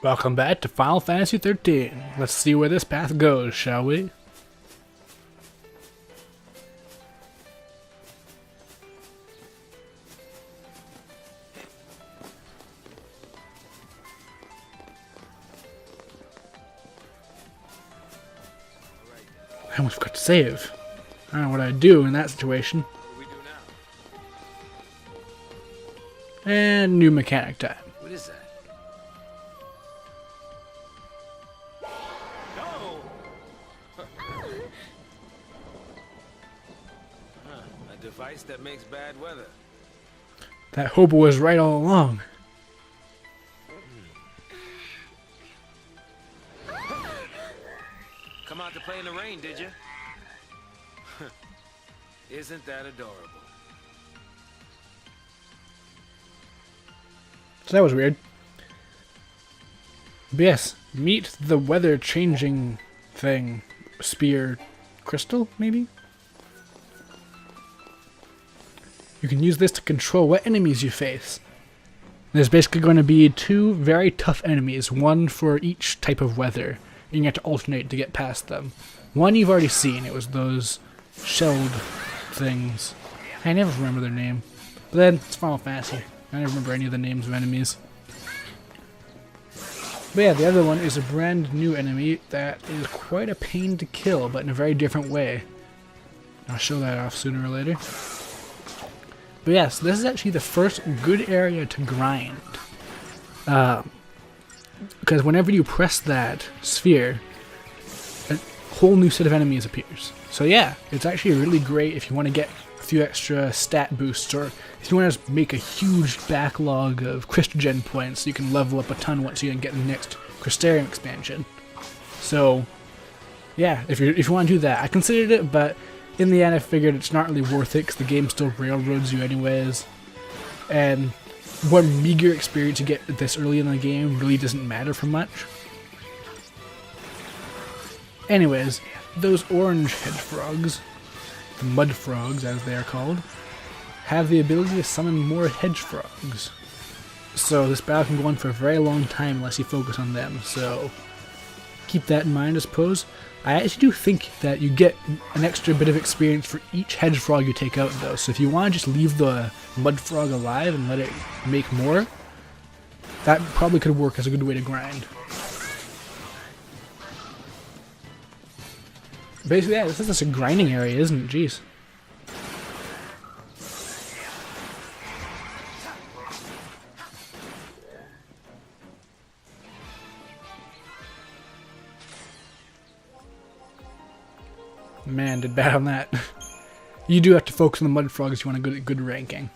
Welcome back to Final Fantasy XIII. Let's see where this path goes, shall we? I almost forgot to save. I don't know what I'd do in that situation. And new mechanic time. What is that? A device that makes bad weather. That hobo was right all along. Come out to play in the rain, did you? Isn't that adorable? So that was weird. But yes, meet the weather changing thing. Spear crystal, maybe? You can use this to control what enemies you face. There's basically going to be two very tough enemies, one for each type of weather. And you have to alternate to get past them. One you've already seen, it was those shelled things. I never remember their name. But then, it's Final Fantasy. I don't remember any of the names of enemies. But yeah, the other one is a brand new enemy that is quite a pain to kill, but in a very different way. I'll show that off sooner or later. But yes, this is actually the first good area to grind. Because whenever you press that sphere, a whole new set of enemies appears. So yeah, it's actually really great if you want to get a few extra stat boosts, or if you want to make a huge backlog of Christogen points so you can level up a ton once you get the next Crystarium expansion. So yeah, if you want to do that, I considered it, but in the end I figured it's not really worth it because the game still railroads you anyways. And what meager experience you get this early in the game really doesn't matter for much. Anyways, those orange hedge frogs, the mud frogs as they are called, have the ability to summon more hedge frogs. So this battle can go on for a very long time unless you focus on them, so keep that in mind I suppose. I actually do think that you get an extra bit of experience for each hedge frog you take out though, so if you want to just leave the mud frog alive and let it make more, that probably could work as a good way to grind. Basically, yeah, this is just a grinding area, isn't it? Jeez. Man, did bad on that. You do have to focus on the mud frogs if you want a good ranking.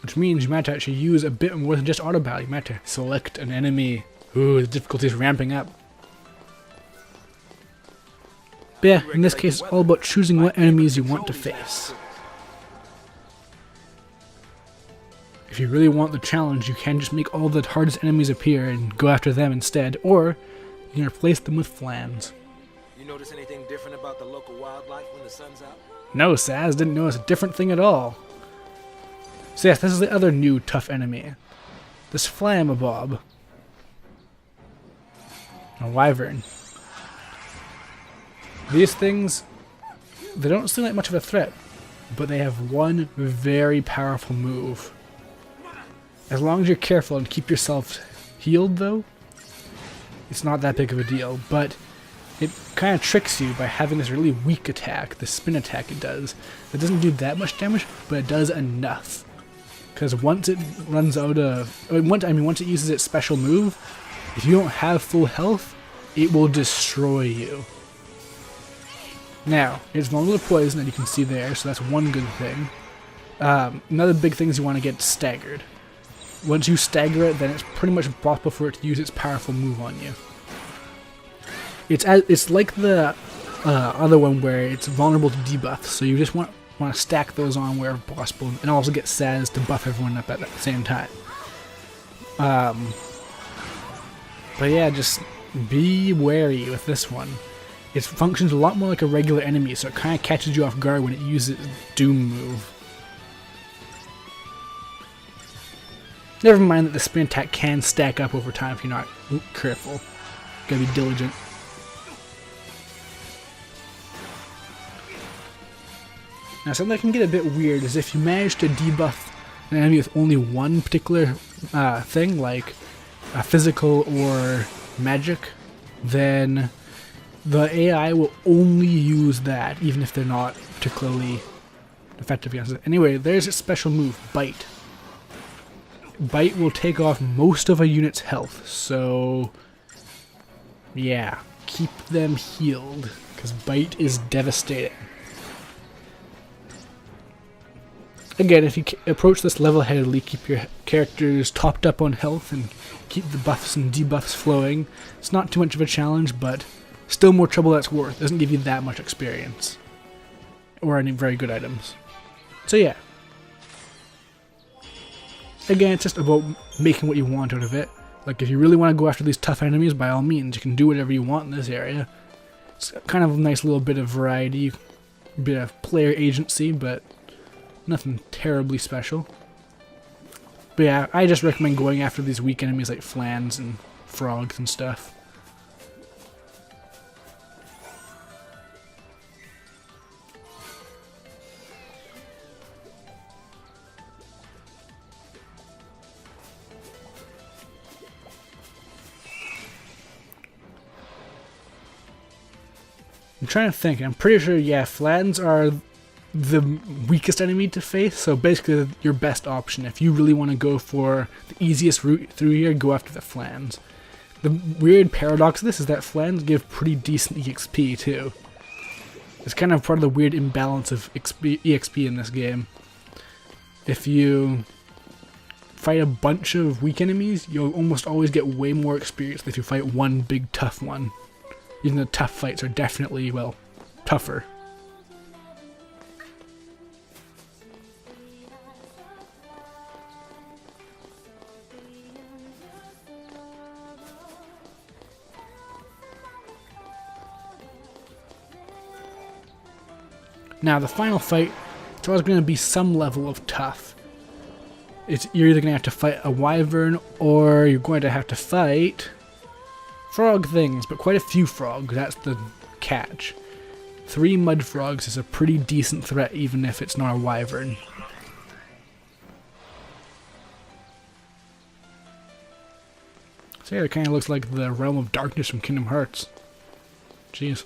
Which means you might have to actually use a bit more than just auto battle. You might have to select an enemy. Ooh, the difficulty is ramping up. But yeah, in this case, it's all about choosing what enemies you want to face. If you really want the challenge, you can just make all the hardest enemies appear and go after them instead, or you can replace them with flans. You notice anything different about the local wildlife when the sun's out? No, Saz didn't notice a different thing at all. So yes, this is the other new tough enemy. This Flamabob. A Wyvern. These things, they don't seem like much of a threat, but they have one very powerful move. As long as you're careful and keep yourself healed though, it's not that big of a deal, but it kind of tricks you by having this really weak attack, the spin attack it does. It doesn't do that much damage, but it does enough. Because once it runs out of, once it uses its special move, if you don't have full health, it will destroy you. Now, it's vulnerable to poison that you can see there, so that's one good thing. Another big thing is you want to get staggered. Once you stagger it, then it's pretty much impossible for it to use its powerful move on you. It's like the other one where it's vulnerable to debuffs, so you just want to stack those on wherever possible, and also get Saz to buff everyone up at the same time. But yeah, just be wary with this one. It functions a lot more like a regular enemy, so it kind of catches you off guard when it uses its Doom move. Never mind that the sprint attack can stack up over time if you're not careful. Gotta be diligent. Now something that can get a bit weird is if you manage to debuff an enemy with only one particular thing, like physical or magic, then the AI will only use that, even if they're not particularly effective against it. Anyway, there's a special move, Bite. Bite will take off most of a unit's health, so yeah, keep them healed, because Bite is devastating. Again, if you approach this level-headedly, keep your characters topped up on health and keep the buffs and debuffs flowing, it's not too much of a challenge, but still more trouble that's worth. Doesn't give you that much experience or any very good items. So yeah. Again, it's just about making what you want out of it. Like, if you really want to go after these tough enemies, by all means, you can do whatever you want in this area. It's kind of a nice little bit of variety, a bit of player agency, but nothing terribly special. But yeah, I just recommend going after these weak enemies like flans and frogs and stuff. I'm trying to think. I'm pretty sure, yeah, flans are the weakest enemy to face, so basically your best option. If you really want to go for the easiest route through here, go after the flans. The weird paradox of this is that flans give pretty decent EXP too. It's kind of part of the weird imbalance of EXP in this game. If you fight a bunch of weak enemies, you'll almost always get way more experience than if you fight one big tough one. Even the tough fights are definitely, well, tougher. Now, the final fight, it's always going to be some level of tough. You're either going to have to fight a wyvern, or you're going to have to fight frog things, but quite a few frogs, that's the catch. 3 mud frogs is a pretty decent threat, even if it's not a wyvern. So yeah, it kind of looks like the Realm of Darkness from Kingdom Hearts. Jeez.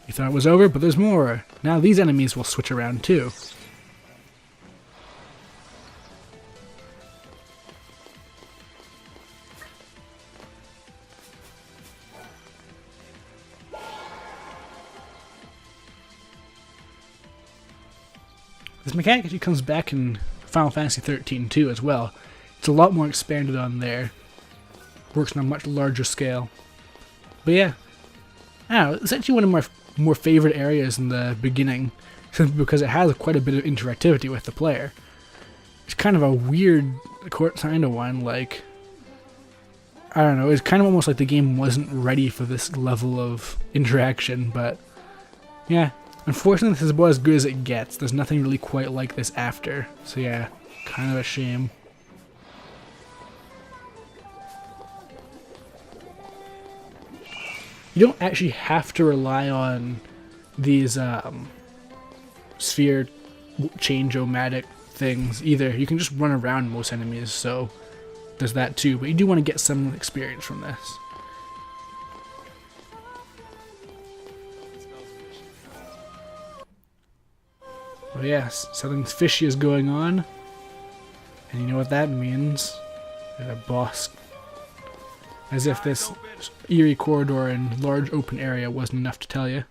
You thought it was over, but there's more. Now these enemies will switch around too. This mechanic actually comes back in Final Fantasy XIII too as well. It's a lot more expanded on there. Works on a much larger scale. But yeah, I don't know, it's actually one of my more favorite areas in the beginning, simply because it has quite a bit of interactivity with the player. It's kind of a weird kind of one, like, I don't know, it's kind of almost like the game wasn't ready for this level of interaction, but yeah, unfortunately this is about as good as it gets. There's nothing really quite like this after, so yeah, kind of a shame. You don't actually have to rely on these sphere change-o-matic things either. You can just run around most enemies, so there's that too. But you do want to get some experience from this. Oh yes, something fishy is going on. And you know what that means. There's a boss. As if this eerie corridor and large open area wasn't enough to tell you.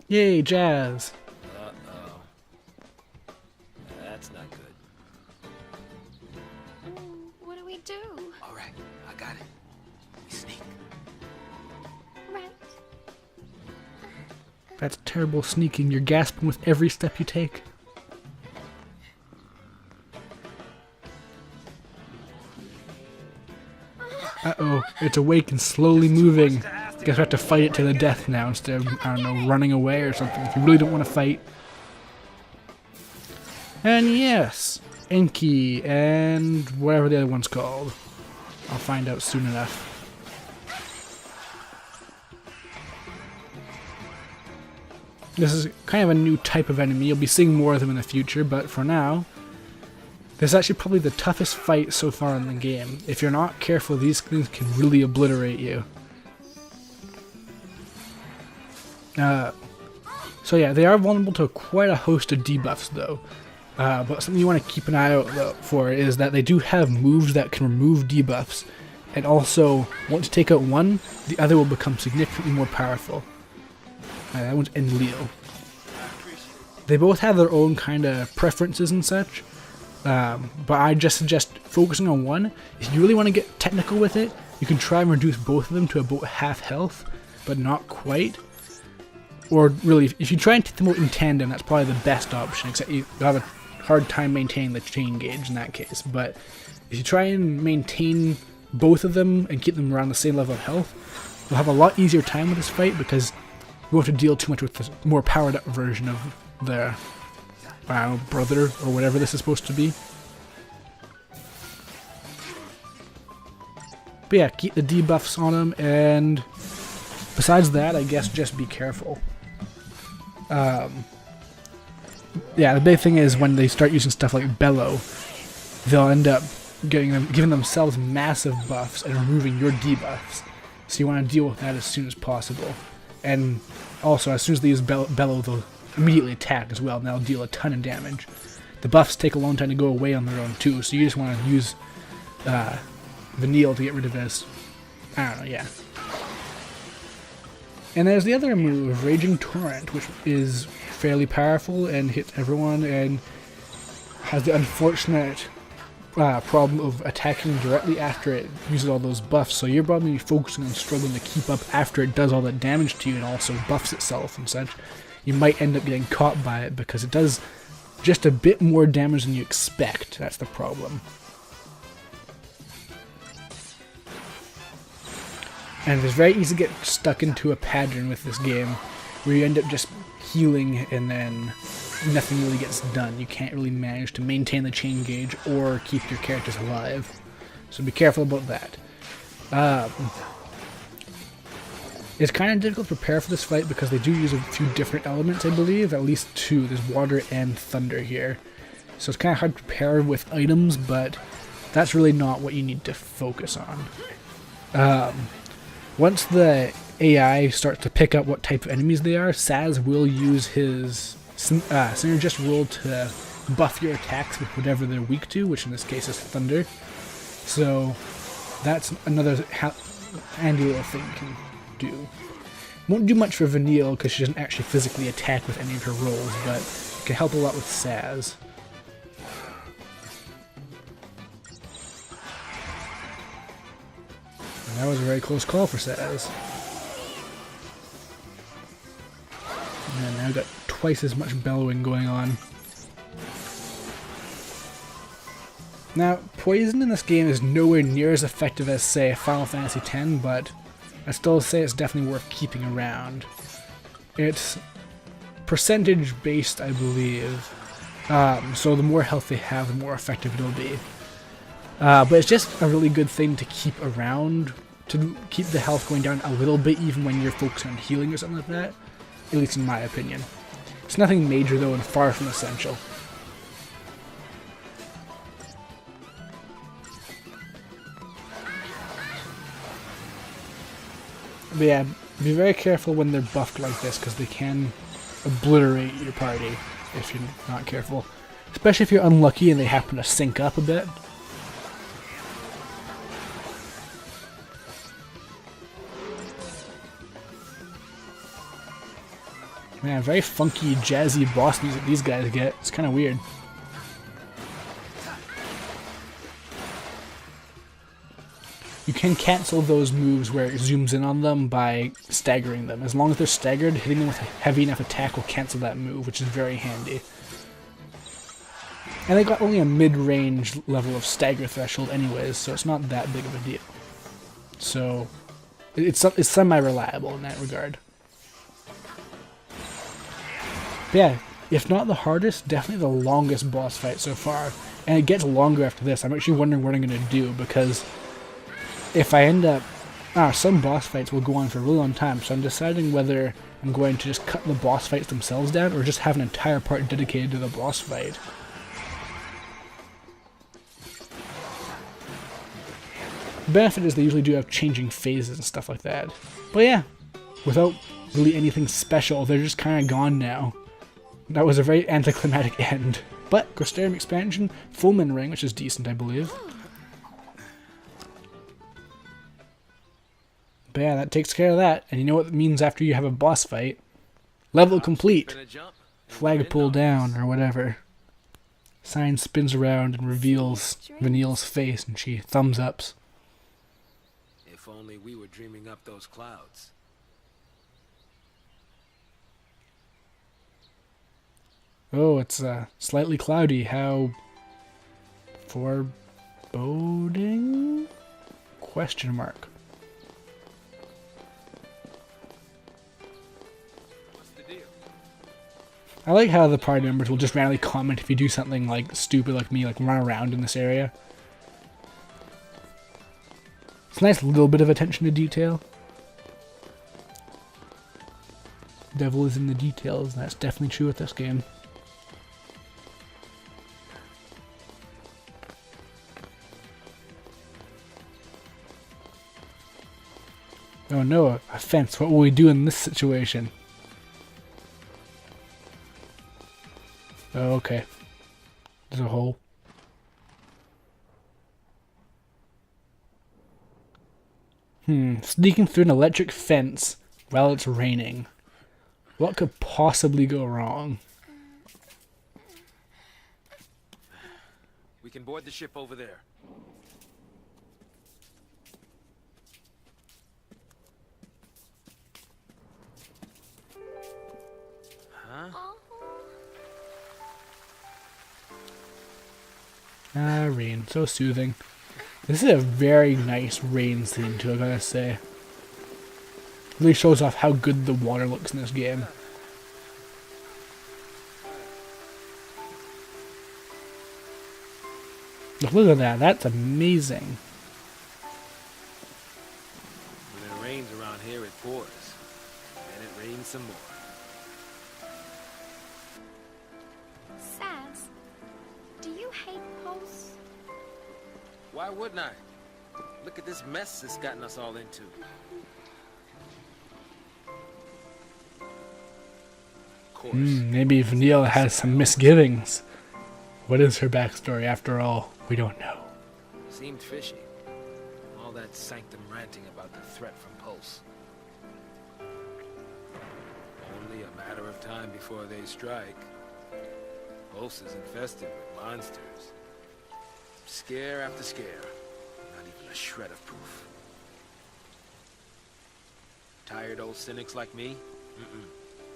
Yay, jazz! Uh-oh. That's not good. What do we do? Alright, I got it. We sneak. Right. That's terrible sneaking. You're gasping with every step you take. Uh-oh, it's awake and slowly moving. Guess we have to fight it to the death now instead of, I don't know, running away or something if you really don't want to fight. And yes, Inky and whatever the other one's called. I'll find out soon enough. This is kind of a new type of enemy. You'll be seeing more of them in the future, but for now, this is actually probably the toughest fight so far in the game. If you're not careful, these things can really obliterate you. So yeah, they are vulnerable to quite a host of debuffs though. But something you want to keep an eye out for is that they do have moves that can remove debuffs. And also, once you take out one, the other will become significantly more powerful. That one's Enlil. They both have their own kind of preferences and such. But I just suggest focusing on one. If you really want to get technical with it, you can try and reduce both of them to about half health, but not quite. Or really, if you try and take them out in tandem, that's probably the best option, except you'll have a hard time maintaining the chain gauge in that case. But if you try and maintain both of them and keep them around the same level of health, you'll have a lot easier time with this fight because you won't have to deal too much with the more powered up version of their brother or whatever this is supposed to be. But yeah, keep the debuffs on them, and besides that, I guess just be careful. Yeah, the big thing is when they start using stuff like Bellow, they'll end up giving themselves massive buffs and removing your debuffs. So you want to deal with that as soon as possible. And also, as soon as they use Bellow, they'll immediately attack as well, and that'll deal a ton of damage. The buffs take a long time to go away on their own too, so you just want to use Vanille to get rid of this. I don't know, yeah. And there's the other move, Raging Torrent, which is fairly powerful and hits everyone and has the unfortunate problem of attacking directly after it uses all those buffs, so you're probably focusing on struggling to keep up after it does all that damage to you and also buffs itself and such. You might end up getting caught by it because it does just a bit more damage than you expect. That's the problem. And it's very easy to get stuck into a pattern with this game where you end up just healing and then nothing really gets done. You can't really manage to maintain the chain gauge or keep your characters alive. So be careful about that. It's kind of difficult to prepare for this fight because they do use a few different elements, I believe. At least two. There's water and thunder here. So it's kind of hard to prepare with items, but that's really not what you need to focus on. Once the AI starts to pick up what type of enemies they are, Saz will use his synergist rule to buff your attacks with whatever they're weak to, which in this case is thunder. So that's another handy little thing you can do. Won't do much for Vanille because she doesn't actually physically attack with any of her rolls, but it can help a lot with Saz. And that was a very close call for Saz. And now I've got twice as much bellowing going on. Now, poison in this game is nowhere near as effective as, say, Final Fantasy X, but I still say it's definitely worth keeping around. It's percentage based, I believe, so the more health they have, the more effective it'll be. But it's just a really good thing to keep around, to keep the health going down a little bit even when you're focusing on healing or something like that, at least in my opinion. It's nothing major though and far from essential. But yeah, be very careful when they're buffed like this because they can obliterate your party if you're not careful. Especially if you're unlucky and they happen to sync up a bit. Man, very funky, jazzy boss music these guys get. It's kind of weird. You can cancel those moves where it zooms in on them by staggering them. As long as they're staggered, hitting them with a heavy enough attack will cancel that move, which is very handy. And they got only a mid-range level of stagger threshold anyways, so it's not that big of a deal. So it's semi-reliable in that regard. But yeah, if not the hardest, definitely the longest boss fight so far. And it gets longer after this. I'm actually wondering what I'm going to do, because if I end up... some boss fights will go on for a really long time, so I'm deciding whether I'm going to just cut the boss fights themselves down or just have an entire part dedicated to the boss fight. The benefit is they usually do have changing phases and stuff like that. But yeah, without really anything special, they're just kind of gone now. That was a very anticlimactic end. But, Grostarium expansion, Fulmin Ring, which is decent, I believe. But yeah, that takes care of that. And you know what it means after you have a boss fight? Level complete. Flagpole down, or whatever. Sign spins around and reveals Vanille's face, and she thumbs ups. If only we were dreaming up those clouds. Oh, it's slightly cloudy. How foreboding? Question mark. What's the deal? I like how the party members will just randomly comment if you do something like stupid like me, like run around in this area. It's a nice little bit of attention to detail. Devil is in the details, and that's definitely true with this game. Oh no, a fence. What will we do in this situation? Oh, okay. There's a hole. Sneaking through an electric fence while it's raining. What could possibly go wrong? We can board the ship over there. Huh? Ah, rain. So soothing. This is a very nice rain scene too, I gotta say. Really shows off how good the water looks in this game. Look at that, that's amazing. When it rains around here, it pours. And it rains some more. Saz, do you hate Pulse? Why wouldn't I? Look at this mess it's gotten us all into. Of course. Maybe Vanille has some misgivings. What is her backstory after all? We don't know. Seemed fishy. All that sanctum ranting about the threat from Pulse. Only a matter of time before they strike. Pulse is infested with monsters. Scare after scare. Not even a shred of proof. Tired old cynics like me?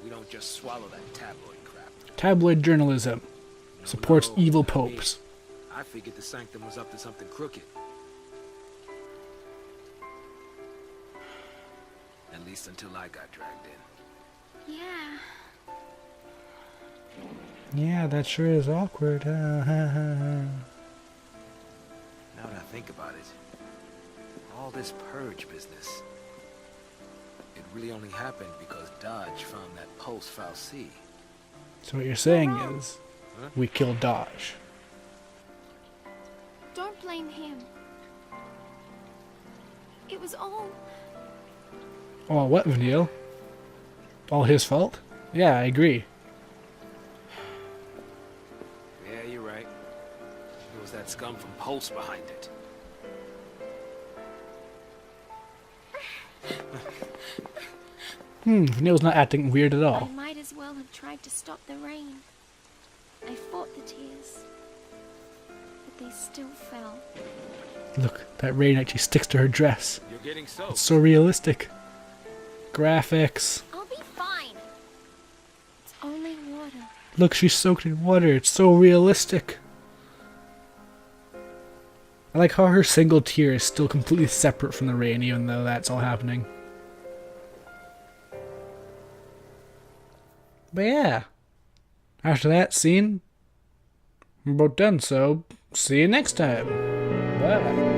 We don't just swallow that tabloid crap. Tabloid journalism supports No, evil not me. popes. I figured the sanctum was up to something crooked. At least until I got dragged in. Yeah. Yeah, that sure is awkward. Now that I think about it, all this purge business, it really only happened because Dodge found that Pulse fal'cie. So what you're saying is, we killed Dodge. Don't blame him. It was all... Oh, what, Vanille? All his fault? Yeah, I agree. Yeah, you're right. It was that scum from Pulse behind it. Vanille's not acting weird at I all. might as well have tried to stop the rain. I fought the tears. But they still fell. Look, that rain actually sticks to her dress. You're getting It's soaked. so realistic. Graphics. I'll be fine. It's only water. Look, she's soaked in water. It's so realistic. I like how her single tear is still completely separate from the rain, even though that's all happening. But yeah, after that scene, we're about done, so see you next time. Bye.